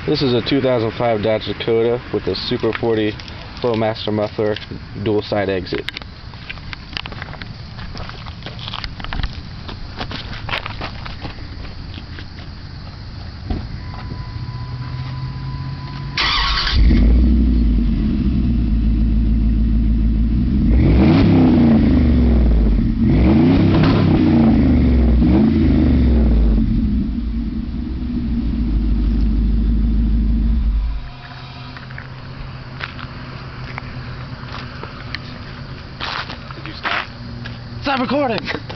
This is a 2005 Dodge Dakota with a Super 40 Flowmaster muffler, dual side exit. Did you stop? Stop recording!